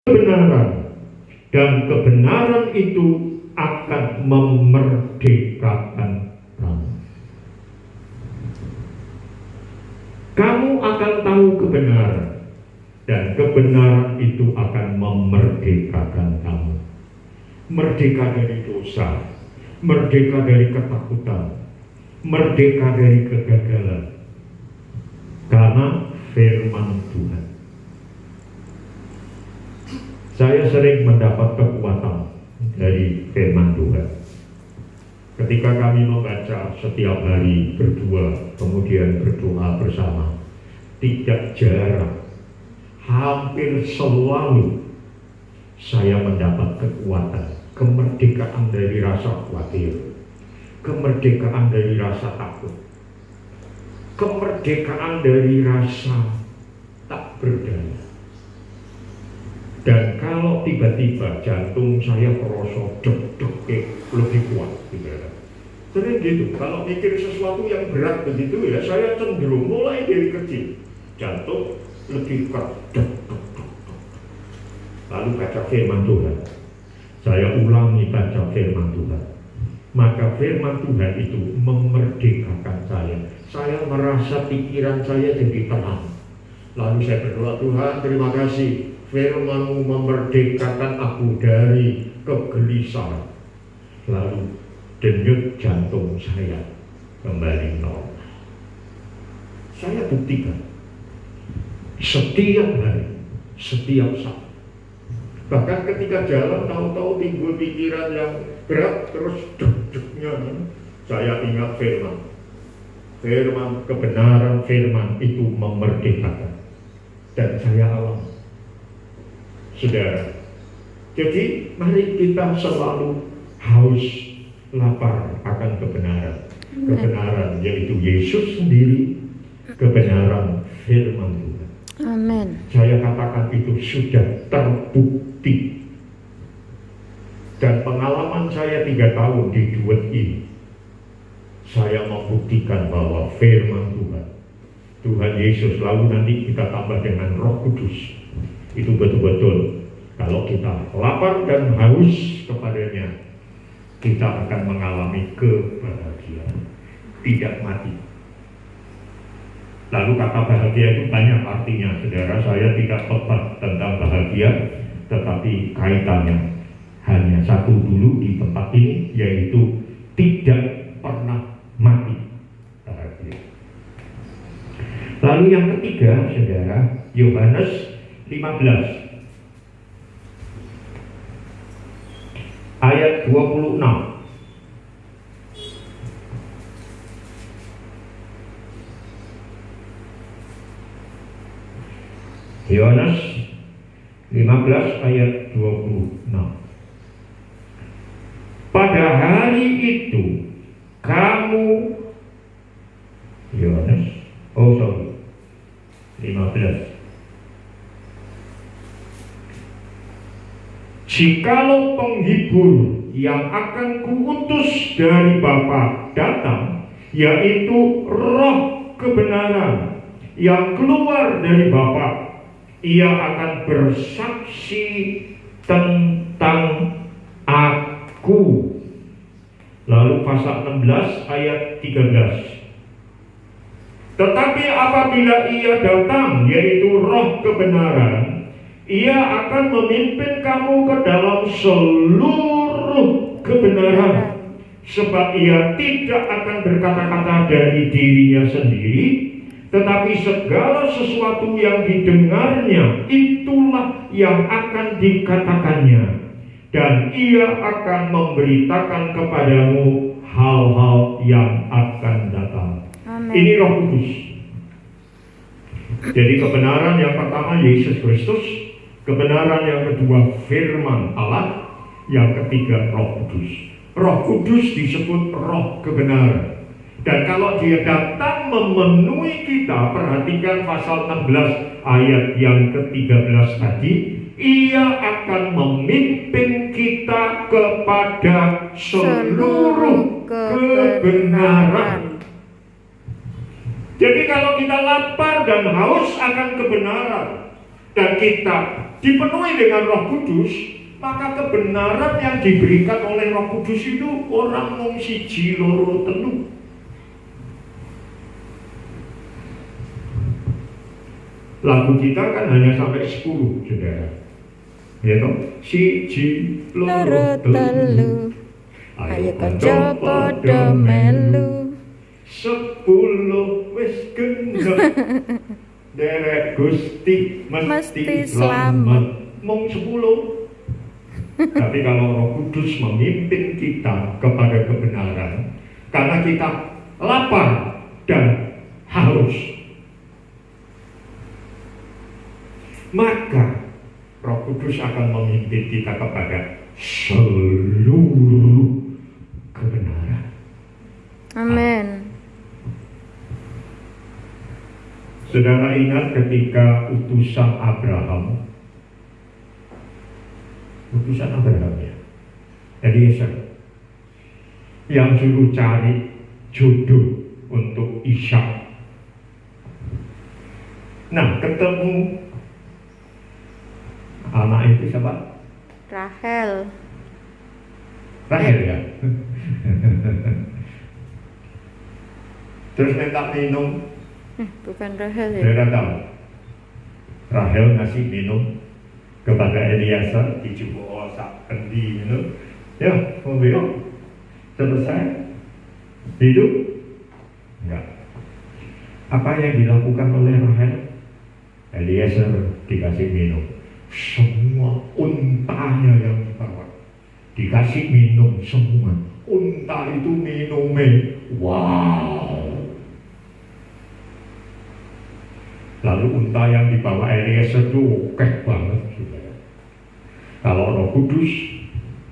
kebenaran, dan kebenaran itu akan memerdekakan kamu. Kamu akan tahu kebenaran, dan kebenaran itu akan memerdekakan kamu. Merdeka dari dosa, merdeka dari ketakutan, merdeka dari kegagalan, karena firman Tuhan. Saya sering mendapat kekuatan dari firman Tuhan. Ketika kami membaca setiap hari berdua, kemudian berdoa bersama, tidak jarang, hampir selalu saya mendapat kekuatan, kemerdekaan dari rasa khawatir, kemerdekaan dari rasa takut, kemerdekaan dari rasa tak berdaya. Dan kalau tiba-tiba jantung saya merosot deg-deg lebih kuat, sering gitu. Kalau mikir sesuatu yang berat begitu ya, saya cenderung mulai dari kecil jantung lebih keras, lalu baca firman Tuhan. Saya ulangi baca firman Tuhan. Maka firman Tuhan itu memerdekakan saya. Saya merasa pikiran saya jadi tenang. Lalu saya berdoa, Tuhan terima kasih, firman-Mu memerdekakan aku dari kegelisahan. Lalu denyut jantung saya kembali normal. Saya buktikan setiap hari, setiap saat. Bahkan ketika jalan tahu-tahu timbul pikiran yang berat, terus deg-degnya, saya ingat firman. Firman, kebenaran firman itu memerdekakan. Dan saya alami. Saudara, jadi mari kita selalu haus, lapar akan kebenaran. Kebenaran yaitu Yesus sendiri, kebenaran firman Tuhan. Amin. Saya katakan itu sudah terbukti. Dan pengalaman saya 3 tahun di Duet ini, saya membuktikan bahwa firman Tuhan, Tuhan Yesus, lalu nanti kita tambah dengan Roh Kudus, itu betul-betul kalau kita lapar dan haus kepadanya, kita akan mengalami kebahagiaan, tidak mati. Lalu kata bahagia itu banyak artinya, saudara. Saya tidak tepat tentang bahagia, tetapi kaitannya hanya satu dulu di tempat ini, yaitu tidak pernah mati. Bahagia. Lalu yang ketiga, saudara, Yohanes 15 ayat 26. Yohanes 15 ayat 26. Pada hari itu kamu, Yohanes 15. Jikalau penghibur yang akan kuutus dari Bapa datang, yaitu Roh kebenaran yang keluar dari Bapa, ia akan bersaksi tentang aku. Lalu pasal 16 ayat 13. Tetapi apabila ia datang, yaitu Roh kebenaran, ia akan memimpin kamu ke dalam seluruh kebenaran. Sebab ia tidak akan berkata-kata dari dirinya sendiri, tetapi segala sesuatu yang didengarnya, itulah yang akan dikatakannya. Dan ia akan memberitakan kepadamu hal-hal yang akan datang. Amen. Ini Roh Kudus. Jadi kebenaran yang pertama Yesus Kristus, kebenaran yang kedua firman Allah, yang ketiga Roh Kudus. Roh Kudus disebut Roh kebenaran. Dan kalau dia datang memenuhi kita, perhatikan pasal 16 ayat yang ke-13 tadi, ia akan memimpin kita kepada seluruh kebenaran. Jadi kalau kita lapar dan haus akan kebenaran, dan kita dipenuhi dengan Roh Kudus, maka kebenaran yang diberikan oleh Roh Kudus itu orang mung siji loro telu. Lagu kita kan hanya sampai 10, saudara. Ya toh, siji loro telu. Ayo kanca padha melu. 10 wis genep. Derek Gusti mesti selamat. Mung 10. Tapi kalau Roh Kudus memimpin kita kepada kebenaran, karena kita lapar dan haus, maka Roh Kudus akan memimpin kita kepada seluruh kebenaran. Amin. Saudara ingat ketika utusan Abraham ya, Eliezer, yang suruh cari jodoh untuk Ishak. Nah, ketemu anak itu siapa? Rahel ya. Terus minta minum. Bukan Rahel ya? Saudara tahu, Rahel ngasih minum kepada Eliezer, dicoba sak kendi minum. Ya, mobil selesai. Hidup? Enggak. Apa yang dilakukan oleh Rahel? Eliezer dikasih minum. Semua untanya yang dibawa dikasih minum semua. Unta itu minumnya, wow. Lalu unta yang dibawa Eliezer itu oke banget, saudara. Kalau Roh Kudus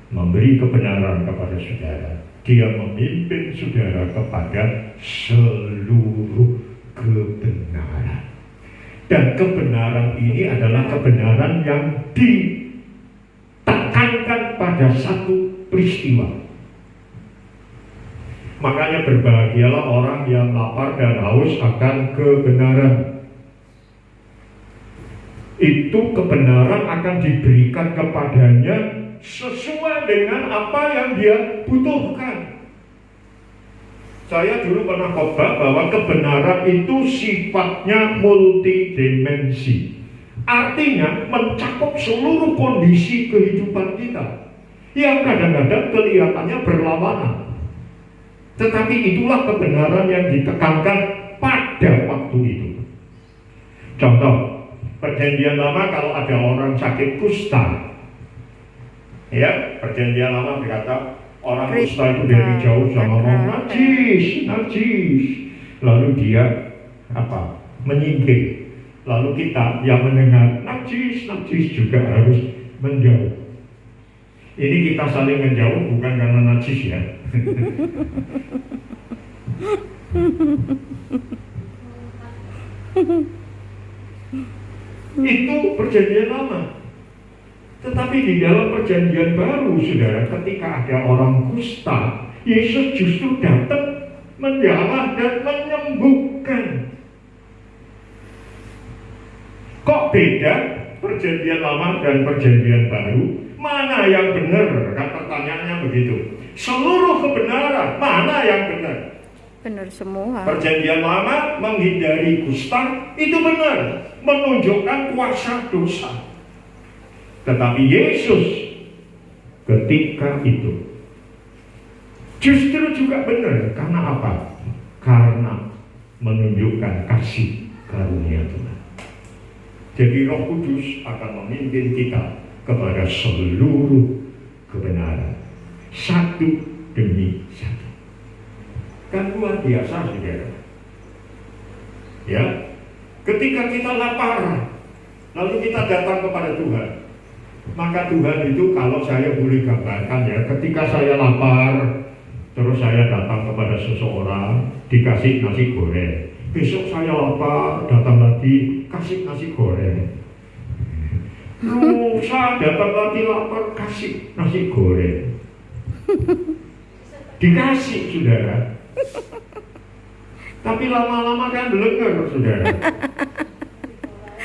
memberi kebenaran kepada saudara, Dia memimpin saudara kepada seluruh kebenaran. Dan kebenaran ini adalah kebenaran yang ditekankan pada satu peristiwa. Makanya berbahagialah orang yang lapar dan haus akan kebenaran. Itu kebenaran akan diberikan kepadanya sesuai dengan apa yang dia butuhkan. Saya dulu pernah khotbah bahwa kebenaran itu sifatnya multidimensi. Artinya mencakup seluruh kondisi kehidupan kita yang kadang-kadang kelihatannya berlawanan. Tetapi itulah kebenaran yang ditekankan pada waktu itu. Contoh, Perjanjian Lama kalau ada orang sakit kusta, ya, Perjanjian Lama berkata orang kusta itu dari jauh sama ngomong najis. Lalu dia menyingkir. Lalu kita yang mendengar najis juga harus menjauh. Ini kita saling menjauh bukan karena najis ya. Itu Perjanjian Lama. Tetapi di dalam Perjanjian Baru, saudara, ketika ada orang kusta, Yesus justru datang menjamah dan menyembuhkan. Kok beda Perjanjian Lama dan Perjanjian Baru? Mana yang benar? Kan pertanyaannya begitu. Seluruh kebenaran, mana yang benar? Benar semua. Perjanjian Lama menghindari kusta, itu benar, menunjukkan kuasa dosa. Tetapi Yesus ketika itu justru juga benar. Karena apa? Karena menunjukkan kasih karunia Tuhan. Jadi Roh Kudus akan memimpin kita kepada seluruh kebenaran, satu demi satu. Kan luar biasa, saudara. Ya, ketika kita lapar, lalu kita datang kepada Tuhan, maka Tuhan itu, kalau saya boleh gambarkan ya, ketika saya lapar, terus saya datang kepada seseorang, dikasih nasi goreng. Besok saya lapar, datang lagi, kasih nasi goreng. Lusa datang lagi lapar, kasih nasi goreng. Dikasih, saudara. Tapi lama-lama kan belenger, saudara.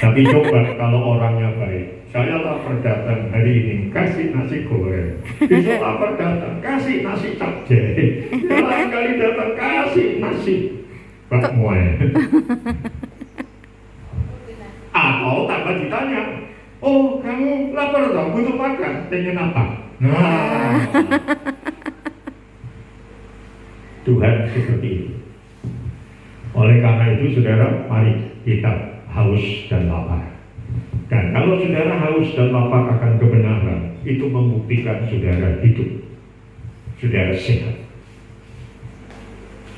Tapi coba kalau orangnya baik, saya lapar datang hari ini, kasih nasi goreng. Besok lapar datang, kasih nasi capcay. Lain kali datang, kasih nasi bakmoy. Atau tambah ditanya, oh kamu lapar dong, butuh makan, pengen apa? Nah, Tuhan seperti itu. Oleh karena itu saudara, mari kita haus dan lapar. Dan kalau saudara haus dan lapar akan kebenaran, itu membuktikan saudara hidup, saudara sehat.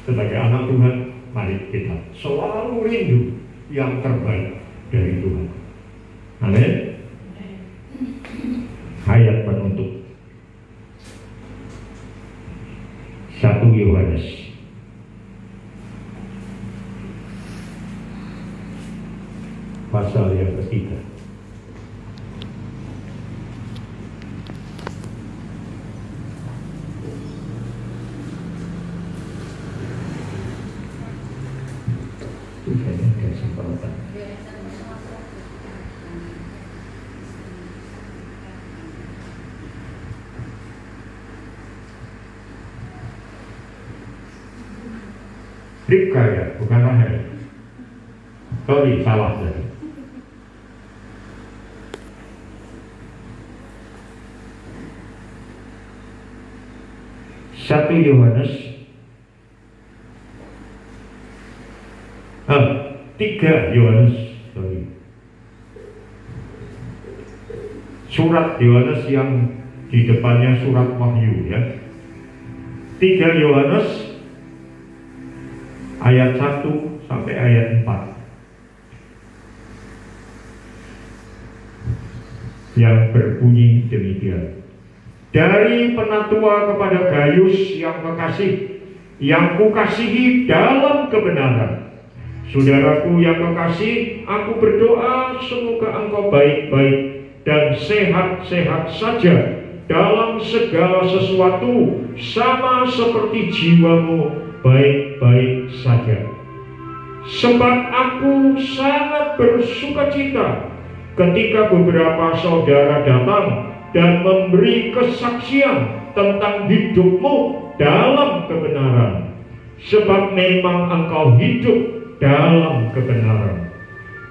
Sebagai anak Tuhan, mari kita selalu rindu yang terbaik dari Tuhan. Amin. Ayat penutup 1 Yohanes pasal yang ketiga. Kayaknya ada kesempatan. Ribka ya, bukan Rahel. Sorry, salah tadi. Satu Yohanes 3 Yohanes, sorry. Surat Yohanes yang di depannya surat Wahyu ya. 3 Yohanes ayat 1 sampai ayat 4 yang berbunyi demikian. Dari penatua kepada Gayus yang kekasih, yang kukasihi dalam kebenaran. Saudaraku yang kekasih, aku berdoa semoga engkau baik-baik dan sehat-sehat saja dalam segala sesuatu, sama seperti jiwamu baik-baik saja. Sebab aku sangat bersukacita ketika beberapa saudara datang dan memberi kesaksian tentang hidupmu dalam kebenaran. Sebab memang engkau hidup dalam kebenaran.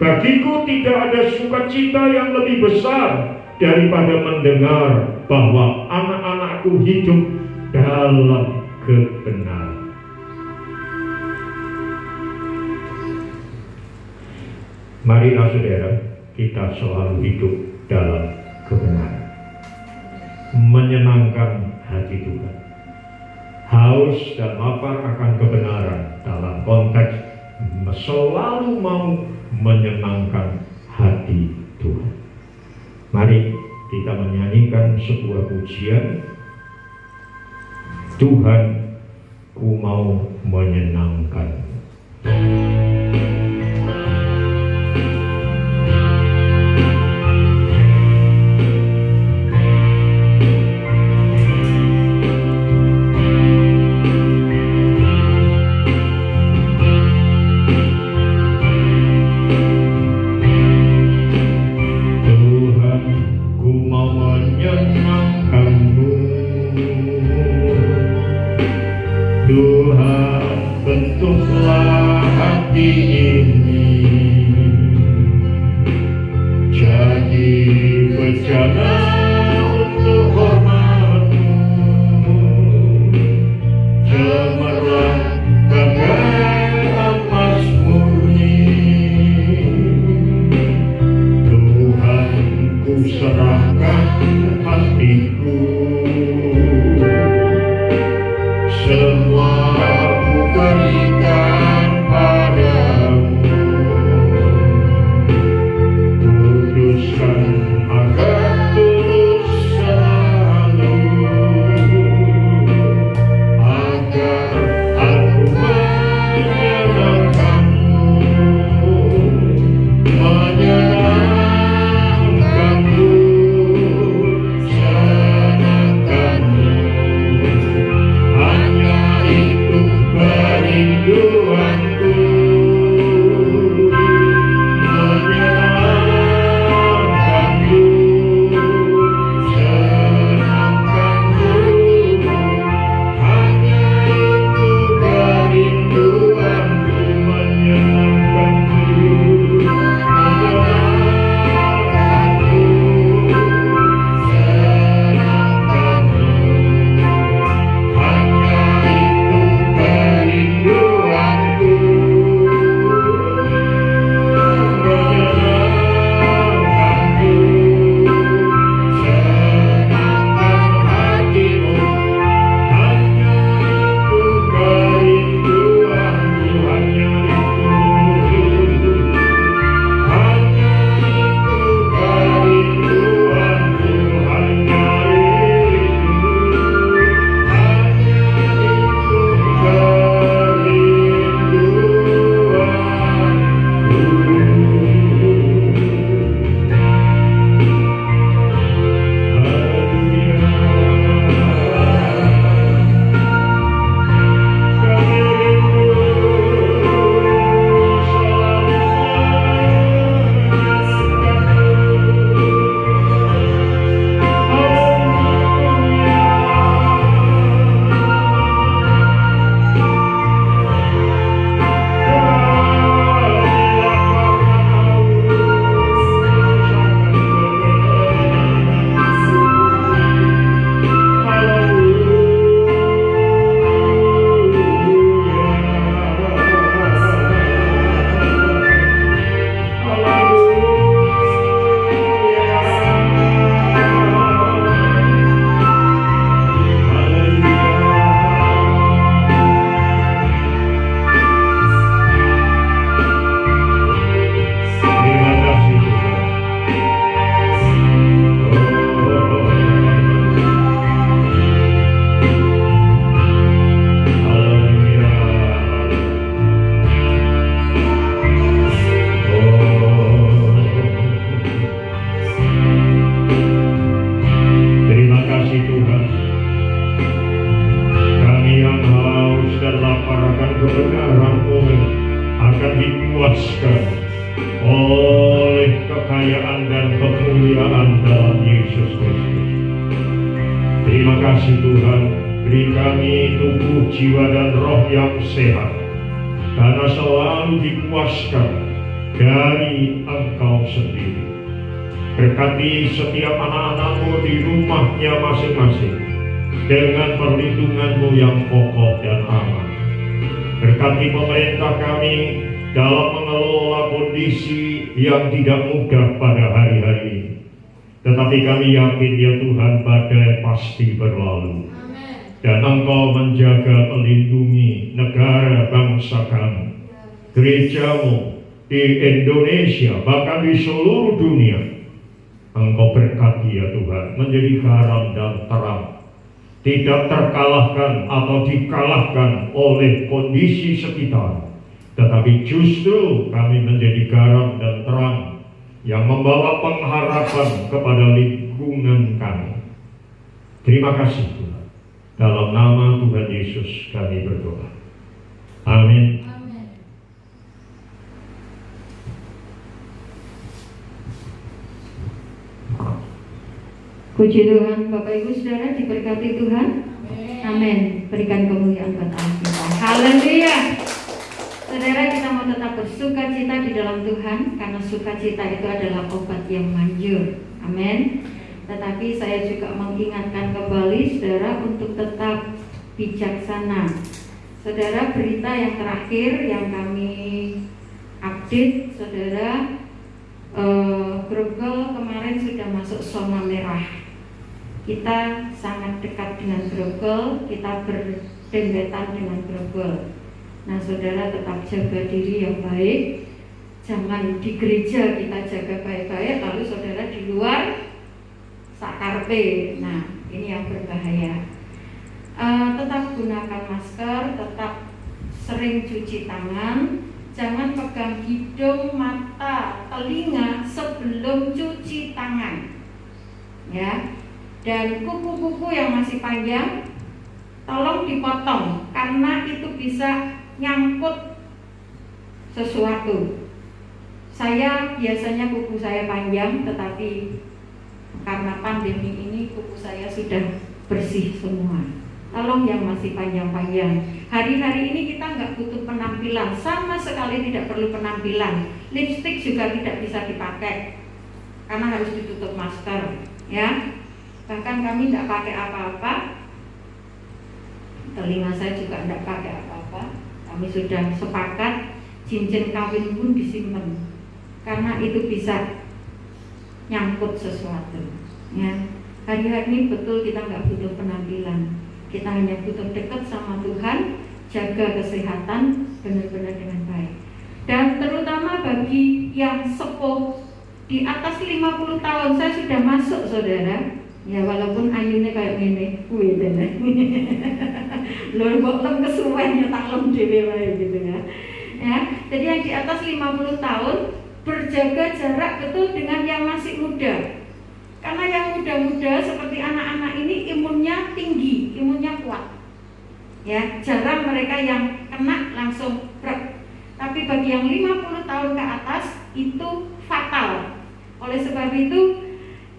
Bagiku tidak ada sukacita yang lebih besar daripada mendengar bahwa anak-anakku hidup dalam kebenaran. Marilah saudara, kita selalu hidup dalam kebenaran, menyenangkan hati Tuhan. Haus dan lapar akan kebenaran dalam konteks selalu mau menyenangkan hati Tuhan. Mari kita menyanyikan sebuah pujian. Tuhan, ku mau menyenangkan. Itu kasih Tuhan, beri kami tubuh, jiwa, dan roh yang sehat, karena selalu dipuaskan dari Engkau sendiri. Berkati setiap anak-anakmu di rumahnya masing-masing dengan perlindungan-Mu yang kokoh dan aman. Berkati pemerintah kami dalam mengelola kondisi yang tidak mudah pada hari-hari ini. Tetapi kami yakin ya Tuhan, badai pasti berlalu. Dan Engkau menjaga, melindungi negara bangsa kami, gereja-Mu di Indonesia, bahkan di seluruh dunia. Engkau berkati ya Tuhan, menjadi garam dan terang, tidak terkalahkan atau dikalahkan oleh kondisi sekitar, tetapi justru kami menjadi garam dan terang yang membawa pengharapan kepada lingkungan kami. Terima kasih Tuhan. Dalam nama Tuhan Yesus kami berdoa. Amin. Puji Tuhan, Bapak Ibu Saudara, diberkati Tuhan. Amin. Berikan kemuliaan buat Allah kita. Haleluya. Saudara, kita mau tetap bersuka cita di dalam Tuhan, karena sukacita itu adalah obat yang manjur. Amin. Tetapi saya juga mengingatkan kembali saudara untuk tetap bijaksana. Saudara, berita yang terakhir yang kami update, saudara, Grogol kemarin sudah masuk zona merah. Kita sangat dekat dengan Grogol, kita berdempetan dengan Grogol. Nah saudara, tetap jaga diri yang baik. Jangan di gereja kita jaga baik-baik, lalu saudara di luar sakarpe. Nah ini yang berbahaya. Tetap gunakan masker, tetap sering cuci tangan. Jangan pegang hidung, mata, telinga sebelum cuci tangan. Ya. Dan kuku-kuku yang masih panjang tolong dipotong, karena itu bisa nyangkut sesuatu. Saya biasanya kuku saya panjang, tetapi karena pandemi ini kuku saya sudah bersih semua. Tolong yang masih panjang-panjang. Hari-hari ini kita nggak butuh penampilan, sama sekali tidak perlu penampilan. Lipstik juga tidak bisa dipakai karena harus ditutup masker, ya. Bahkan kami tidak pakai apa-apa. Telinga saya juga tidak pakai apa-apa. Kami sudah sepakat cincin kawin pun disimpan, karena itu bisa nyangkut sesuatu, ya. Hari-hari ini betul kita nggak butuh penampilan. Kita hanya butuh dekat sama Tuhan, jaga kesehatan benar-benar dengan baik. Dan terutama bagi yang sepuh di atas 50 tahun, saya sudah masuk saudara. Ya walaupun ayunya kayak gini, wih bener. Lho kok lem kesuwen nyetak lem dhewe wae gitu ya. Ya, jadi yang di atas 50 tahun berjaga jarak betul dengan yang masih muda. Karena yang muda-muda seperti anak-anak ini imunnya tinggi, imunnya kuat. Ya, jarang mereka yang kena langsung brek. Tapi bagi yang 50 tahun ke atas itu fatal. Oleh sebab itu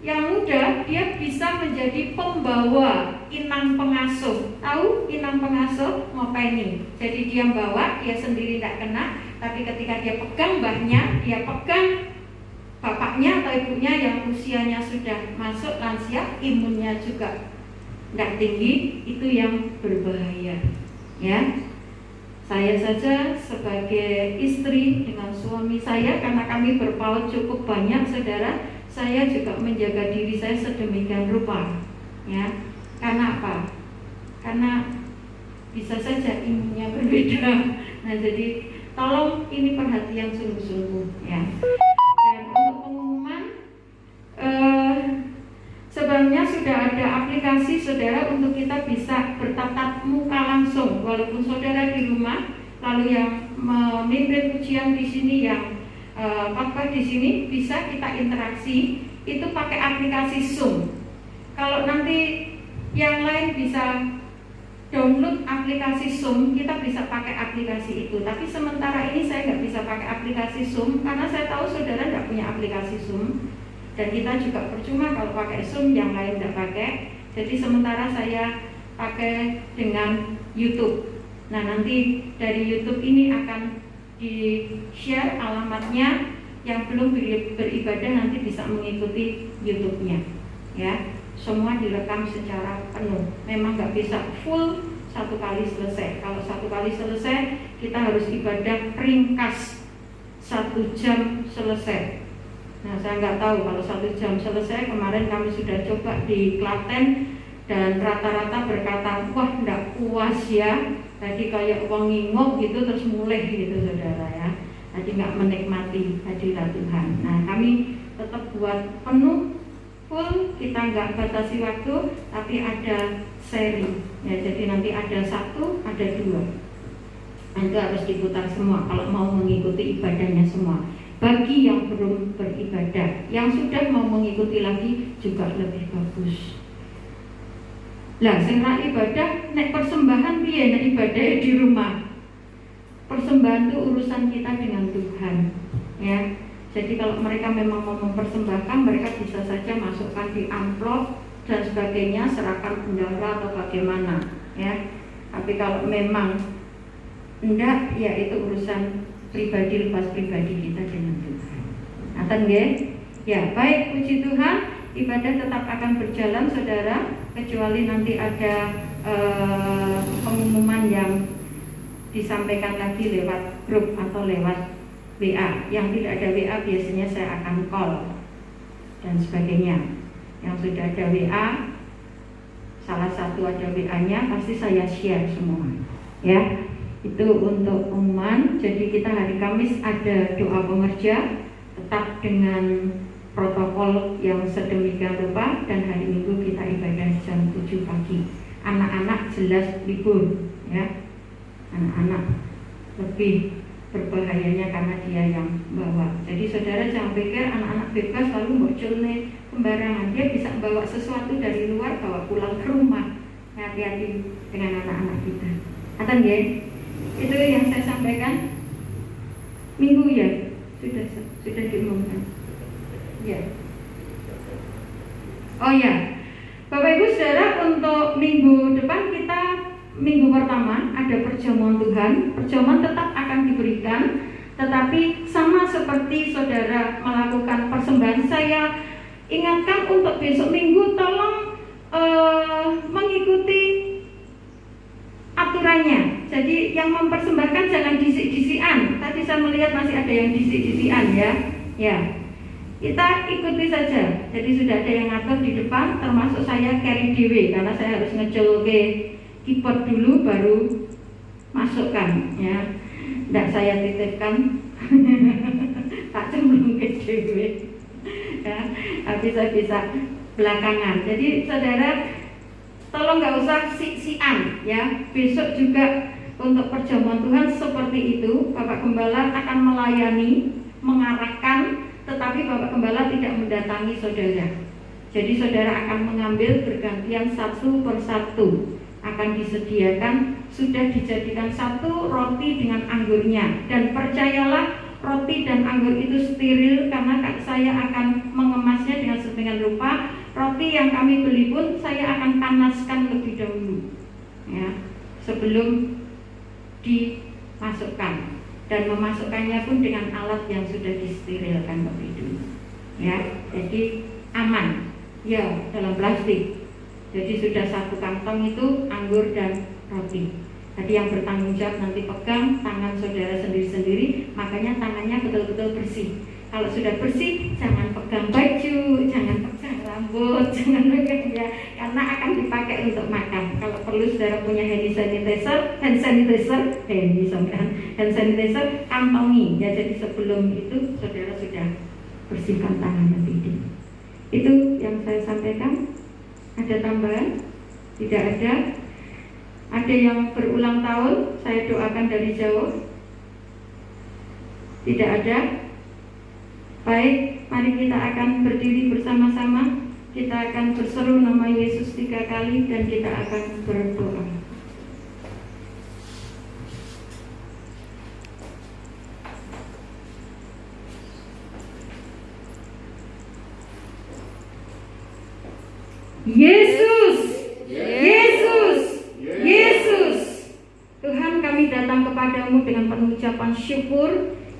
yang muda dia bisa menjadi pembawa inang pengasuh. Tahu inang pengasuh ngopeni. Jadi dia bawa, dia sendiri tidak kena, tapi ketika dia pegang mbahnya, dia pegang bapaknya atau ibunya yang usianya sudah masuk lansia, imunnya juga tidak tinggi, itu yang berbahaya. Ya, saya saja sebagai istri dengan suami saya, karena kami berpaut cukup banyak saudara, saya juga menjaga diri saya sedemikian rupa. Ya, karena apa? Karena bisa saja imunnya berbeda. Nah, jadi tolong ini perhatian sungguh-sungguh ya. Dan untuk pengumuman, sebenarnya sudah ada aplikasi saudara untuk kita bisa bertatap muka langsung, walaupun saudara di rumah. Lalu yang memimpin pujian di sini, yang khotbah di sini, bisa kita interaksi itu pakai aplikasi Zoom. Kalau nanti yang lain bisa download aplikasi Zoom, kita bisa pakai aplikasi itu. Tapi sementara ini saya nggak bisa pakai aplikasi Zoom, karena saya tahu saudara nggak punya aplikasi Zoom. Dan kita juga percuma kalau pakai Zoom, yang lain nggak pakai. Jadi sementara saya pakai dengan YouTube. Nah, nanti dari YouTube ini akan di-share alamatnya. Yang belum beribadah nanti bisa mengikuti YouTube-nya, ya. Semua direkam secara penuh. Memang nggak bisa full satu kali selesai. Kalau satu kali selesai, kita harus ibadah ringkas 1 jam selesai. Nah, saya nggak tahu kalau 1 jam selesai. Kemarin kami sudah coba di Klaten dan rata-rata berkata, wah nggak puas ya. Tadi kayak uang ngingok gitu terus mulai gitu saudara ya. Tadi nggak menikmati hadirat Tuhan. Nah, kami tetap buat penuh, full, kita nggak batasi waktu, tapi ada seri. Ya, jadi nanti ada 1, ada 2. Itu harus diputar semua kalau mau mengikuti ibadahnya semua. Bagi yang belum beribadah, yang sudah mau mengikuti lagi juga lebih bagus. Lah, sing ra ibadah, nek persembahan piye nek ibadah di rumah? Persembahan itu urusan kita dengan Tuhan, ya. Jadi kalau mereka memang mau mempersembahkan, mereka bisa saja masukkan di amplop dan sebagainya, serahkan bendahara atau bagaimana, ya. Tapi kalau memang enggak, ya itu urusan pribadi, lepas pribadi kita dengan Tuhan. Aten nggih? Ya, baik, puji Tuhan, ibadah tetap akan berjalan saudara, kecuali nanti ada pengumuman yang disampaikan lagi lewat grup atau lewat WA. Yang tidak ada WA biasanya saya akan call dan sebagainya. Yang sudah ada WA, salah satu ada WA-nya, pasti saya share semua, ya. Itu untuk pengumuman. Jadi kita hari Kamis ada doa pengerja, tetap dengan protokol yang sedemikian rupa, dan hari Minggu kita ibadah jam 7 pagi. Anak-anak jelas libur, ya. Anak-anak lebih berbahayanya karena dia yang bawa. Jadi saudara jangan pikir anak-anak bebas lalu boculne sembarangan. Dia bisa bawa sesuatu dari luar bawa pulang ke rumah. Hati-hati dengan anak-anak kita. Aten ya? Itu yang saya sampaikan Minggu ya. Sudah diumumkan. Ya. Oh ya. Bapak Ibu Saudara, untuk minggu depan kita minggu pertama ada perjamuan Tuhan. Perjamuan tetap akan diberikan, tetapi sama seperti saudara melakukan persembahan, saya ingatkan untuk besok minggu tolong mengikuti aturannya. Jadi yang mempersembahkan jangan disik-disikan. Tadi saya melihat masih ada yang disik-disikan, ya. Ya. Kita ikuti saja. Jadi sudah ada yang ngatur di depan, termasuk saya carry dewe karena saya harus ngejol ke keyboard dulu baru masukkan, ya. Tidak saya titipkan tak cemplung ke dewe, ya. Tapi saya bisa belakangan. Jadi saudara tolong nggak usah sik-sikan, ya. Besok juga untuk perjamuan Tuhan seperti itu, Bapak Gembala akan melayani, mengarahkan, tetapi Bapak Gembala tidak mendatangi saudara. Jadi saudara akan mengambil bergantian satu persatu. Akan disediakan, sudah dijadikan satu roti dengan anggurnya. Dan percayalah, roti dan anggur itu steril karena saya akan mengemasnya dengan sedemikian rupa. Roti yang kami beli pun saya akan panaskan lebih dahulu, ya, sebelum dimasukkan, dan memasukkannya pun dengan alat yang sudah disterilkan lebih dulu, ya. Jadi aman, ya, dalam plastik. Jadi sudah satu kantong itu anggur dan roti. Tadi yang bertanggung jawab nanti pegang tangan saudara sendiri-sendiri, makanya tangannya betul-betul bersih. Kalau sudah bersih, jangan pegang baju, jangan pegang rambut, jangan pegang, ya, karena akan dipakai untuk makan. Kalau perlu saudara punya hand sanitizer, kantongi, ya. Jadi sebelum itu saudara sudah bersihkan tangannya lebih. Itu yang saya sampaikan. Ada tambahan? Tidak ada. Ada yang berulang tahun, saya doakan dari jauh. Tidak ada. Baik, mari kita akan berdiri bersama-sama. Kita akan berseru nama Yesus 3 kali dan kita akan berdoa. Yesus, ucapan syukur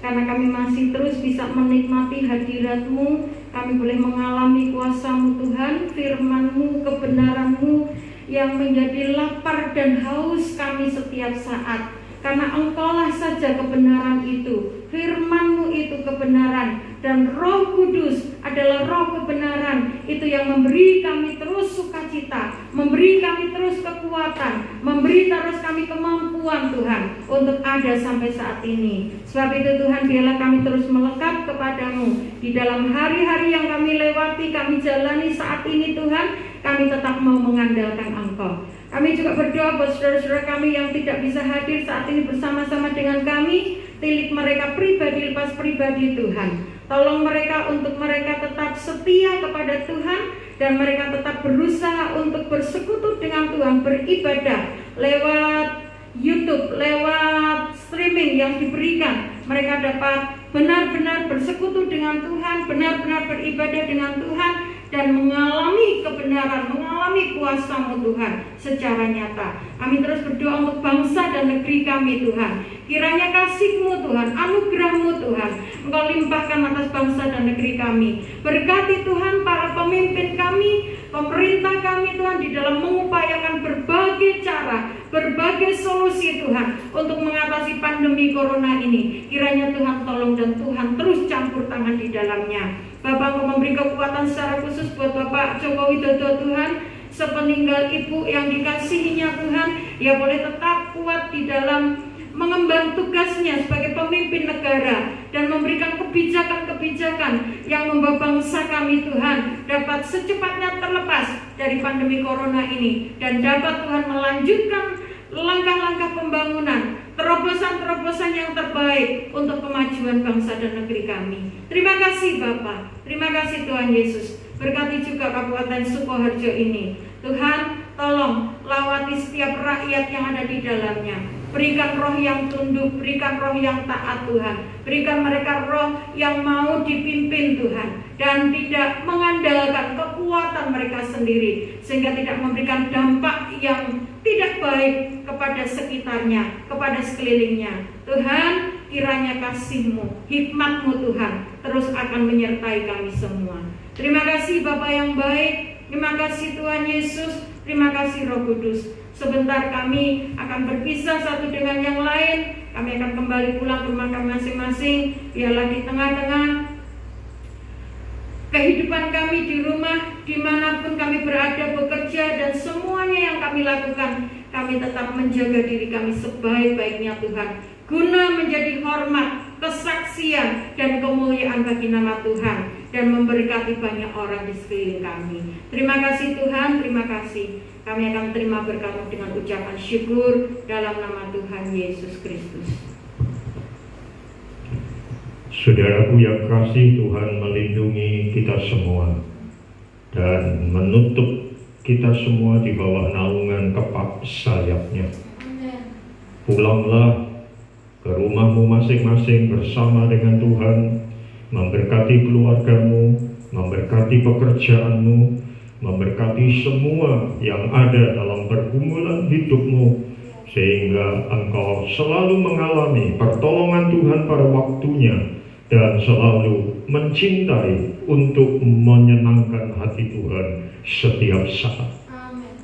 karena kami masih terus bisa menikmati hadirat-Mu. Kami boleh mengalami kuasa-Mu Tuhan, firman-Mu, kebenaran-Mu yang menjadi lapar dan haus kami setiap saat. Karena Engkaulah saja kebenaran itu, firman-Mu itu kebenaran, dan Roh Kudus adalah roh kebenaran itu yang memberi kami terus sukacita, memberi kami terus kekuatan, memberi terus kami kemampuan Tuhan untuk ada sampai saat ini. Sebab itu Tuhan, biarlah kami terus melekat kepadamu di dalam hari-hari yang kami lewati, kami jalani saat ini Tuhan. Kami tetap mau mengandalkan Engkau. Kami juga berdoa buat saudara-saudara kami yang tidak bisa hadir saat ini bersama-sama dengan kami. Tilik mereka pribadi lepas pribadi Tuhan. Tolong mereka untuk mereka tetap setia kepada Tuhan, dan mereka tetap berusaha untuk bersekutu dengan Tuhan, beribadah lewat YouTube, lewat streaming yang diberikan. Mereka dapat benar-benar bersekutu dengan Tuhan, benar-benar beribadah dengan Tuhan, dan mengalami kebenaran, mengalami kuasa-Mu Tuhan secara nyata. Kami terus berdoa untuk bangsa dan negeri kami Tuhan. Kiranya kasih-Mu Tuhan, anugerah-Mu Tuhan, Engkau limpahkan atas bangsa dan negeri kami. Berkati Tuhan para pemimpin kami, pemerintah kami Tuhan, di dalam mengupayakan berbagai cara, berbagai solusi Tuhan untuk mengatasi pandemi corona ini. Kiranya Tuhan tolong dan Tuhan terus campur tangan di dalamnya. Bapak, Engkau memberi kekuatan secara khusus buat Bapak Joko Widodo Tuhan, sepeninggal Ibu yang dikasihinya Tuhan, Dia boleh tetap kuat di dalam mengemban tugasnya sebagai pemimpin negara dan memberikan kebijakan-kebijakan yang membawa bangsa kami Tuhan dapat secepatnya terlepas dari pandemi corona ini, dan dapat Tuhan melanjutkan langkah-langkah pembangunan, terobosan-terobosan yang terbaik untuk kemajuan bangsa dan negeri kami. Terima kasih Bapak, terima kasih Tuhan Yesus. Berkati juga Kabupaten Sukoharjo ini. Tuhan, tolong lawati setiap rakyat yang ada di dalamnya. Berikan roh yang tunduk, berikan roh yang taat Tuhan. Berikan mereka roh yang mau dipimpin Tuhan, dan tidak mengandalkan kekuatan mereka sendiri, sehingga tidak memberikan dampak yang tidak baik kepada sekitarnya, kepada sekelilingnya. Tuhan, kiranya kasih-Mu, hikmat-Mu Tuhan terus akan menyertai kami semua. Terima kasih Bapa yang baik, terima kasih Tuhan Yesus, terima kasih Roh Kudus. Sebentar kami akan berpisah satu dengan yang lain. Kami akan kembali pulang ke rumah kami masing-masing. Biarlah di tengah-tengah kehidupan kami di rumah, dimanapun kami berada, bekerja, dan semuanya yang kami lakukan, kami tetap menjaga diri kami sebaik-baiknya Tuhan, guna menjadi hormat, kesaksian, dan kemuliaan bagi nama Tuhan, dan memberkati banyak orang di sekeliling kami. Terima kasih Tuhan, terima kasih. Kami akan terima berkat dengan ucapan syukur dalam nama Tuhan Yesus Kristus. Saudaraku yang kasih, Tuhan melindungi kita semua dan menutup kita semua di bawah naungan kepak sayap-Nya. Pulanglah ke rumahmu masing-masing bersama dengan Tuhan, memberkati keluargamu, memberkati pekerjaanmu, memberkati semua yang ada dalam pergumulan hidupmu, sehingga engkau selalu mengalami pertolongan Tuhan pada waktunya dan selalu mencintai untuk menyenangkan hati Tuhan setiap saat.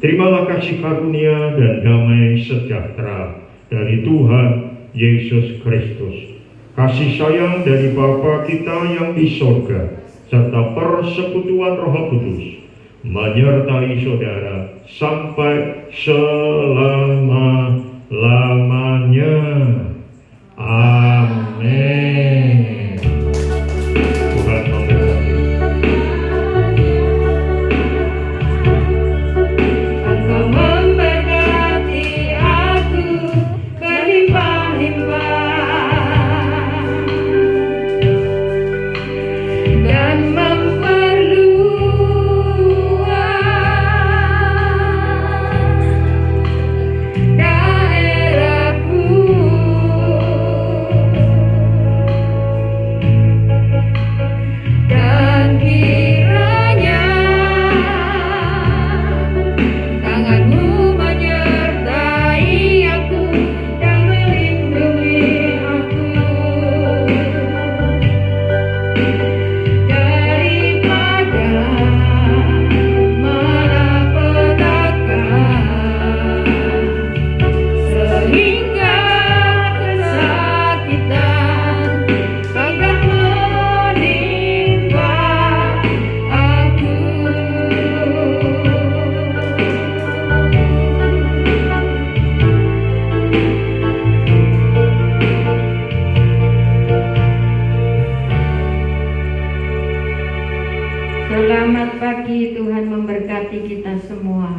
Terimalah kasih karunia dan damai sejahtera dari Tuhan Yesus Kristus, kasih sayang dari Bapa kita yang di sorga, serta persekutuan Roh Kudus menyertai saudara sampai selama-lamanya. Amin. Tuhan memberkati. Engkau memberkati aku berlimpah-limpah dan memperluas daerah Selamat pagi, Tuhan memberkati kita semua.